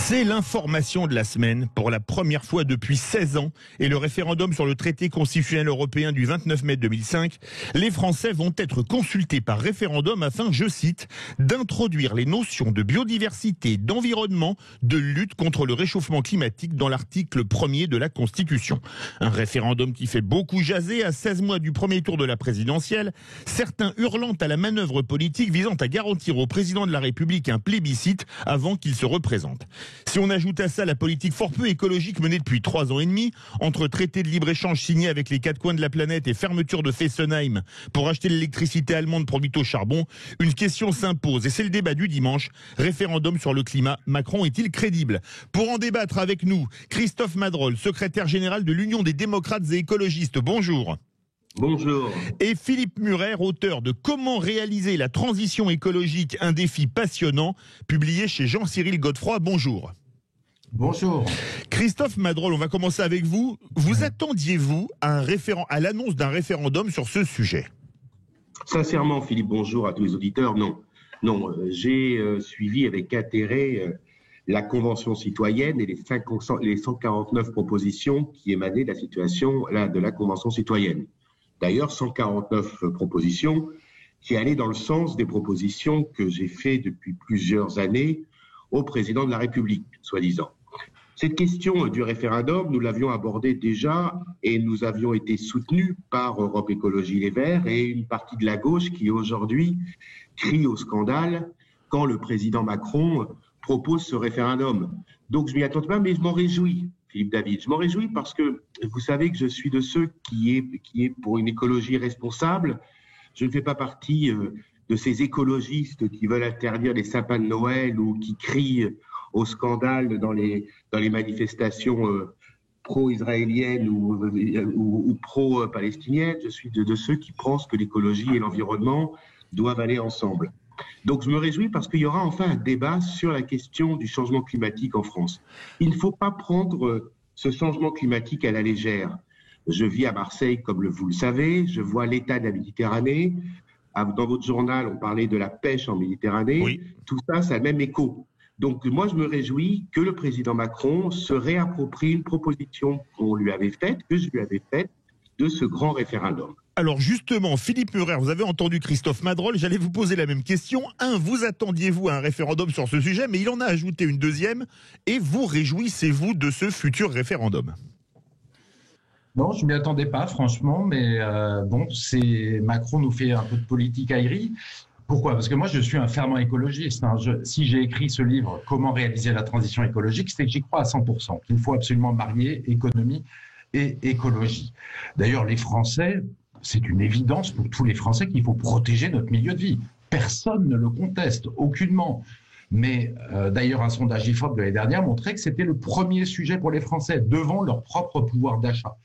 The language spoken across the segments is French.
C'est l'information de la semaine pour la première fois depuis 16 ans et le référendum sur le traité constitutionnel européen du 29 mai 2005. Les Français vont être consultés par référendum afin, je cite, d'introduire les notions de biodiversité, d'environnement, de lutte contre le réchauffement climatique dans l'article 1er de la Constitution. Un référendum qui fait beaucoup jaser à 16 mois du premier tour de la présidentielle, certains hurlant à la manœuvre politique visant à garantir au président de la République un plébiscite avant qu'il se représente. Si on ajoute à ça la politique fort peu écologique menée depuis 3 ans et demi, entre traités de libre-échange signés avec les 4 coins de la planète et fermeture de Fessenheim pour acheter l'électricité allemande produite au charbon, une question s'impose et c'est le débat du dimanche. Référendum sur le climat, Macron est-il crédible? Pour en débattre avec nous, Christophe Madrol, secrétaire général de l'Union des démocrates et écologistes. Bonjour. Bonjour. Et Philippe Murer, auteur de Comment réaliser la transition écologique, un défi passionnant, publié chez Jean-Cyril Godefroy. Bonjour. Bonjour. Christophe Madrol, on va commencer avec vous. Vous attendiez-vous à l'annonce d'un référendum sur ce sujet? Sincèrement, Philippe, bonjour à tous les auditeurs. Non, j'ai suivi avec intérêt la Convention citoyenne et les 149 propositions qui émanaient de la situation de la Convention citoyenne. D'ailleurs, 149 propositions qui allaient dans le sens des propositions que j'ai faites depuis plusieurs années au président de la République, soi-disant. Cette question du référendum, nous l'avions abordée déjà et nous avions été soutenus par Europe Écologie Les Verts et une partie de la gauche qui aujourd'hui crie au scandale quand le président Macron propose ce référendum. Donc je m'y attendais pas, mais je m'en réjouis. Philippe David, je m'en réjouis parce que vous savez que je suis de ceux qui est pour une écologie responsable. Je ne fais pas partie de ces écologistes qui veulent interdire les sapins de Noël ou qui crient au scandale dans les manifestations pro-israéliennes ou pro-palestiniennes. Je suis de ceux qui pensent que l'écologie et l'environnement doivent aller ensemble. Donc je me réjouis parce qu'il y aura enfin un débat sur la question du changement climatique en France. Il ne faut pas prendre ce changement climatique à la légère. Je vis à Marseille, comme vous le savez, je vois l'état de la Méditerranée. Dans votre journal, on parlait de la pêche en Méditerranée. Oui. Tout ça, ça a le même écho. Donc moi, je me réjouis que le président Macron se réapproprie une proposition qu'on lui avait faite, que je lui avais faite, de ce grand référendum. Alors justement, Philippe Murer, vous avez entendu Christophe Madrol, j'allais vous poser la même question. Vous attendiez-vous à un référendum sur ce sujet, mais il en a ajouté une deuxième. Et vous réjouissez-vous de ce futur référendum? Non, je ne m'y attendais pas, franchement, mais Macron nous fait un peu de politique aérie. Pourquoi? Parce que moi, je suis un fervent écologiste. Si j'ai écrit ce livre, Comment réaliser la transition écologique, c'est que j'y crois à 100%. Il faut absolument marier économie et écologie. D'ailleurs, les Français, c'est une évidence pour tous les Français qu'il faut protéger notre milieu de vie. Personne ne le conteste, aucunement. Mais d'ailleurs, un sondage IFOP de l'année dernière montrait que c'était le premier sujet pour les Français, devant leur propre pouvoir d'achat.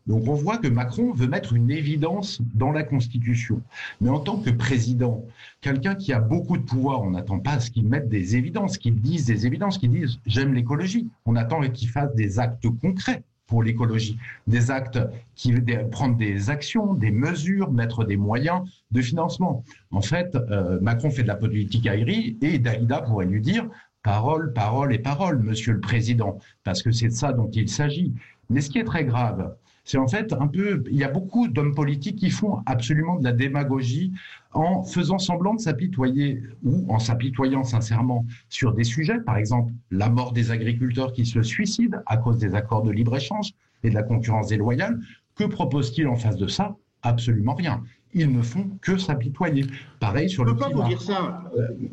Donc on voit que Macron veut mettre une évidence dans la Constitution. Mais en tant que président, quelqu'un qui a beaucoup de pouvoir, on n'attend pas à ce qu'il mette des évidences, qu'il dise des évidences, qu'il dise « j'aime l'écologie ». On attend qu'il fasse des actes concrets pour l'écologie, des actes qui prendre des actions, des mesures, mettre des moyens de financement. En fait, Macron fait de la politique aérie et Dalida pourrait lui dire « parole, parole et parole, monsieur le président », parce que c'est de ça dont il s'agit. Mais ce qui est très grave, c'est en fait il y a beaucoup d'hommes politiques qui font absolument de la démagogie en faisant semblant de s'apitoyer ou en s'apitoyant sincèrement sur des sujets, par exemple la mort des agriculteurs qui se suicident à cause des accords de libre-échange et de la concurrence déloyale. Que propose-t-il en face de ça? Absolument rien. Ils ne font que s'apitoyer. Pareil sur le climat. Je ne peux pas vous dire ça.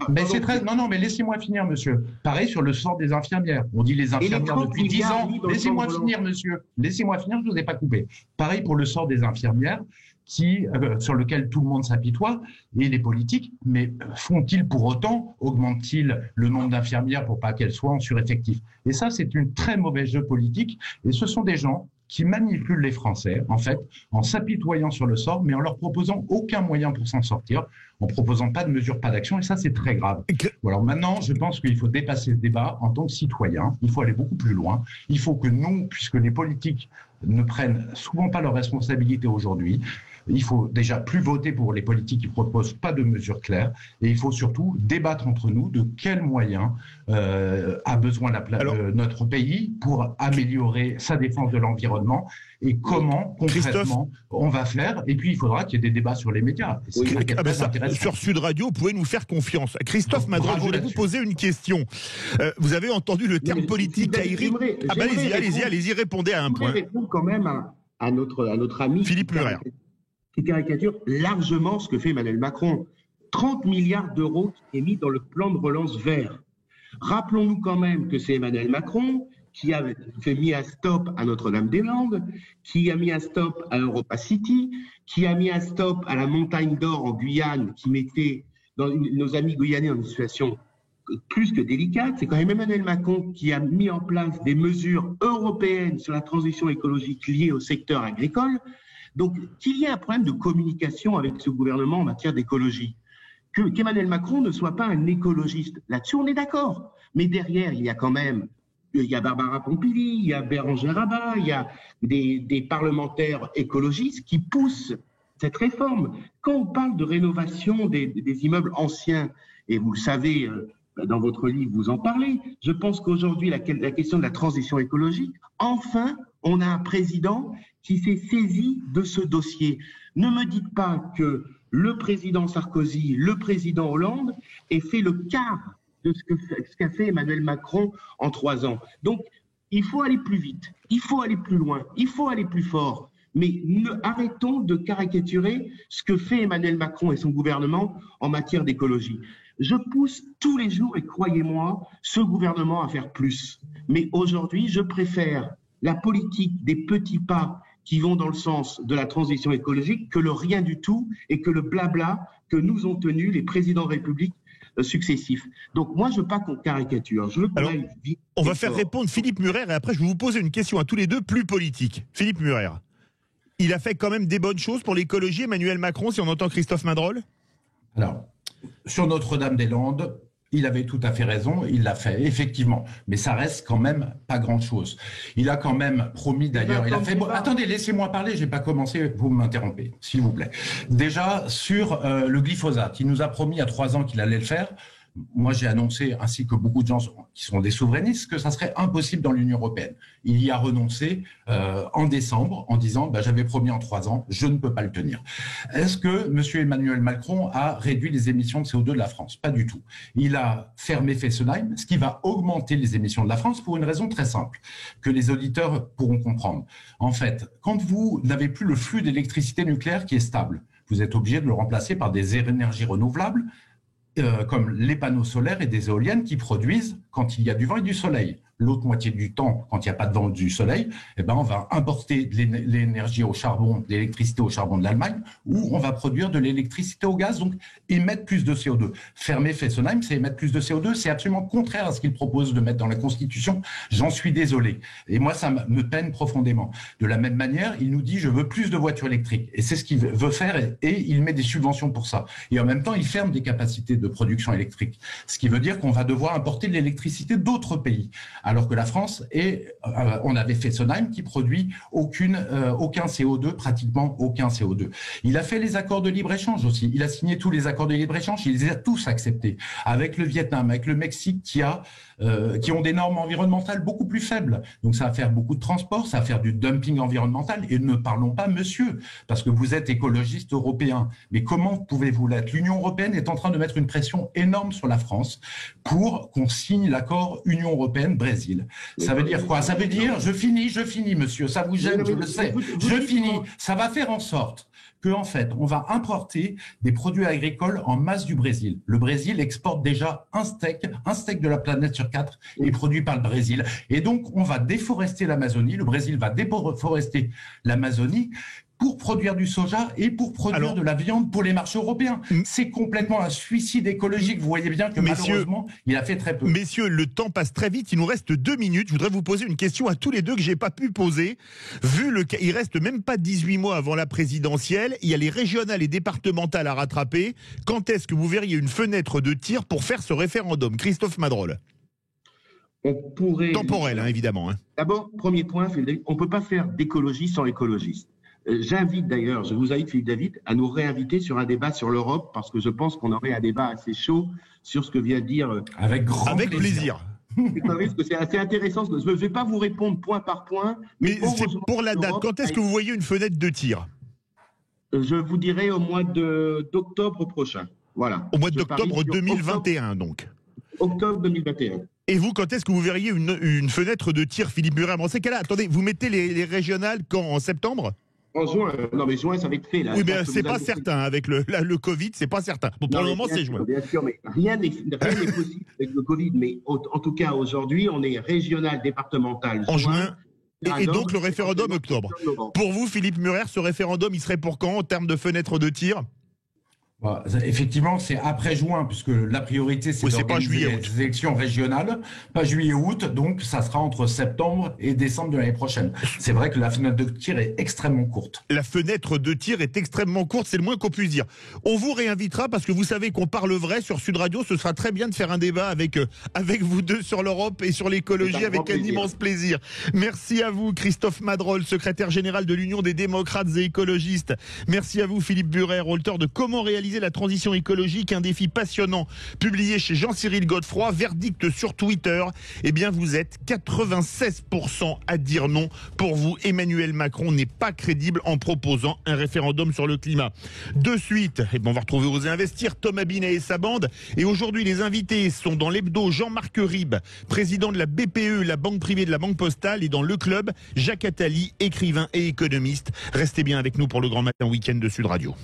Mais c'est très... Non, mais laissez-moi finir, monsieur. Pareil sur le sort des infirmières. On dit les infirmières depuis 10 ans. Laissez-moi finir, monsieur. Laissez-moi finir, je ne vous ai pas coupé. Pareil pour le sort des infirmières sur lequel tout le monde s'apitoie. Et les politiques, mais font-ils pour autant, augmentent-ils le nombre d'infirmières pour pas qu'elles soient en sureffectif? Et ça, c'est une très mauvaise jeu politique. Et ce sont des gens qui manipulent les Français, en fait, en s'apitoyant sur le sort, mais en leur proposant aucun moyen pour s'en sortir, en proposant pas de mesures, pas d'action, et ça, c'est très grave. Alors maintenant, je pense qu'il faut dépasser ce débat en tant que citoyen, il faut aller beaucoup plus loin, il faut que nous, puisque les politiques ne prennent souvent pas leurs responsabilités aujourd'hui, Il faut déjà plus voter pour les politiques qui ne proposent pas de mesures claires, et il faut surtout débattre entre nous de quels moyens a besoin notre pays pour améliorer sa défense de l'environnement et comment concrètement on va faire. Et puis il faudra qu'il y ait des débats sur les médias. Sur Sud Radio, vous pouvez nous faire confiance. Christophe Madrol, je voulais vous poser une question. Vous avez entendu le terme politique aérien. Allez-y, répondez à un point. Je voudrais répondre quand même à notre ami Philippe Murer, qui caricature largement ce que fait Emmanuel Macron. 30 milliards d'euros qui est mis dans le plan de relance vert. Rappelons-nous quand même que c'est Emmanuel Macron qui a mis un stop à Notre-Dame-des-Landes, qui a mis un stop à Europa City, qui a mis un stop à la Montagne d'Or en Guyane, qui mettait nos amis guyanais dans une situation plus que délicate. C'est quand même Emmanuel Macron qui a mis en place des mesures européennes sur la transition écologique liée au secteur agricole. Donc, qu'il y ait un problème de communication avec ce gouvernement en matière d'écologie, qu'Emmanuel Macron ne soit pas un écologiste. Là-dessus, on est d'accord. Mais derrière, il y a Barbara Pompili, il y a Bérangère Abba, il y a des parlementaires écologistes qui poussent cette réforme. Quand on parle de rénovation des immeubles anciens, et vous le savez, dans votre livre, vous en parlez, je pense qu'aujourd'hui, la question de la transition écologique, enfin, on a un président qui s'est saisi de ce dossier. Ne me dites pas que le président Sarkozy, le président Hollande aient fait le quart de ce qu'a fait Emmanuel Macron en 3 ans. Donc, il faut aller plus vite, il faut aller plus loin, il faut aller plus fort. Mais arrêtons de caricaturer ce que fait Emmanuel Macron et son gouvernement en matière d'écologie. Je pousse tous les jours, et croyez-moi, ce gouvernement à faire plus. Mais aujourd'hui, je préfère la politique des petits pas qui vont dans le sens de la transition écologique que le rien du tout et que le blabla que nous ont tenu les présidents de République successifs. Donc moi, je veux pas qu'on caricature. Je veux qu'on aille vite. On va faire répondre Philippe Murer et après je vais vous poser une question à tous les deux plus politique. Philippe Murer, il a fait quand même des bonnes choses pour l'écologie, Emmanuel Macron, si on entend Christophe Madrol? Alors, sur Notre-Dame-des-Landes, il avait tout à fait raison, il l'a fait, effectivement. Mais ça reste quand même pas grand-chose. Il a quand même promis d'ailleurs... Attendez, laissez-moi parler, je n'ai pas commencé, vous m'interrompez, s'il vous plaît. Déjà, sur le glyphosate, il nous a promis il y a 3 ans qu'il allait le faire. Moi, j'ai annoncé, ainsi que beaucoup de gens qui sont des souverainistes, que ça serait impossible dans l'Union européenne. Il y a renoncé en décembre en disant j'avais promis en 3 ans, je ne peux pas le tenir. Est-ce que M. Emmanuel Macron a réduit les émissions de CO2 de la France? Pas du tout. Il a fermé Fessenheim, ce qui va augmenter les émissions de la France pour une raison très simple, que les auditeurs pourront comprendre. En fait, quand vous n'avez plus le flux d'électricité nucléaire qui est stable, vous êtes obligé de le remplacer par des énergies renouvelables, comme les panneaux solaires et des éoliennes qui produisent quand il y a du vent et du soleil. L'autre moitié du temps, quand il n'y a pas de vent et du soleil, on va importer de l'énergie au charbon, de l'électricité au charbon de l'Allemagne, ou on va produire de l'électricité au gaz, donc émettre plus de CO2. Fermer Fessenheim, c'est émettre plus de CO2, c'est absolument contraire à ce qu'il propose de mettre dans la Constitution. J'en suis désolé. Et moi, ça me peine profondément. De la même manière, il nous dit « je veux plus de voitures électriques ». Et c'est ce qu'il veut faire, et il met des subventions pour ça. Et en même temps, il ferme des capacités de production électrique. Ce qui veut dire qu'on va devoir importer de l'électricité d'autres pays. Alors que la France, on avait Fessenheim qui produit aucun CO2, pratiquement aucun CO2. Il a fait les accords de libre-échange aussi. Il a signé tous les accords de libre-échange. Il les a tous acceptés. Avec le Vietnam, avec le Mexique qui ont des normes environnementales beaucoup plus faibles. Donc ça va faire beaucoup de transport, ça va faire du dumping environnemental. Et ne parlons pas, monsieur, parce que vous êtes écologiste européen. Mais comment pouvez-vous l'être? L'Union européenne est en train de mettre une pression énorme sur la France pour qu'on signe l'accord Union européenne-Brésil. Ça veut dire quoi? Ça veut dire, je finis, monsieur, ça vous gêne, je le sais. Je finis. Ça va faire en sorte qu'en fait, on va importer des produits agricoles en masse du Brésil. Le Brésil exporte déjà un steak de la planète sur 4 est produit par le Brésil. Et donc, on va déforester l'Amazonie. Le Brésil va déforester l'Amazonie pour produire du soja et pour produire de la viande pour les marchés européens. C'est complètement un suicide écologique. Vous voyez bien que malheureusement, il a fait très peu. Messieurs, le temps passe très vite. Il nous reste 2 minutes. Je voudrais vous poser une question à tous les deux que j'ai pas pu poser. Il reste même pas 18 mois avant la présidentielle. Il y a les régionales et départementales à rattraper. Quand est-ce que vous verriez une fenêtre de tir pour faire ce référendum? Christophe Madrol. On pourrait... Temporel, évidemment. D'abord, premier point, Frédéric, on ne peut pas faire d'écologie sans écologistes. J'invite d'ailleurs, je vous invite Philippe David à nous réinviter sur un débat sur l'Europe parce que je pense qu'on aurait un débat assez chaud sur ce que vient de dire. Avec grand plaisir. Parce que c'est assez intéressant. Je ne vais pas vous répondre point par point. Mais c'est pour la date. Quand est-ce que vous voyez une fenêtre de tir? Je vous dirai au mois d'octobre prochain. Voilà. Au mois d'octobre 2021, donc. Octobre 2021. Et vous, quand est-ce que vous verriez une fenêtre de tir, Philippe Murer? Dans ces cas-là, attendez, vous mettez les régionales quand? En septembre? En juin. Non, mais juin, ça va être fait, là. Oui, mais c'est pas certain. Avec le Covid, c'est pas certain. Bon, pour le moment, c'est juin. Bien sûr, mais rien n'est possible avec le Covid. Mais en tout cas, aujourd'hui, on est régional, départemental. En juin. Et donc, le référendum octobre. Pour vous, Philippe Murer, ce référendum, il serait pour quand en termes de fenêtre de tir? Effectivement, c'est après juin, puisque la priorité, c'est d'organiser les élections régionales, pas juillet-août, donc ça sera entre septembre et décembre de l'année prochaine. C'est vrai que la fenêtre de tir est extrêmement courte. La fenêtre de tir est extrêmement courte, c'est le moins qu'on puisse dire. On vous réinvitera parce que vous savez qu'on parle vrai sur Sud Radio, ce sera très bien de faire un débat avec vous deux sur l'Europe et sur l'écologie avec un immense plaisir. Merci à vous, Christophe Madrol, secrétaire général de l'Union des démocrates et écologistes. Merci à vous, Philippe Murer, auteur de Comment réaliser la transition écologique, un défi passionnant, publié chez Jean-Cyril Godefroy. Verdict sur Twitter, eh bien vous êtes 96% à dire non. Pour vous, Emmanuel Macron n'est pas crédible en proposant un référendum sur le climat. De suite, eh bien on va retrouver Osez Investir, Thomas Binet et sa bande. Et aujourd'hui, les invités sont dans l'hebdo Jean-Marc Ribes, président de la BPE, la banque privée de la Banque Postale, et dans le club, Jacques Attali, écrivain et économiste. Restez bien avec nous pour le Grand Matin Week-end de Sud Radio.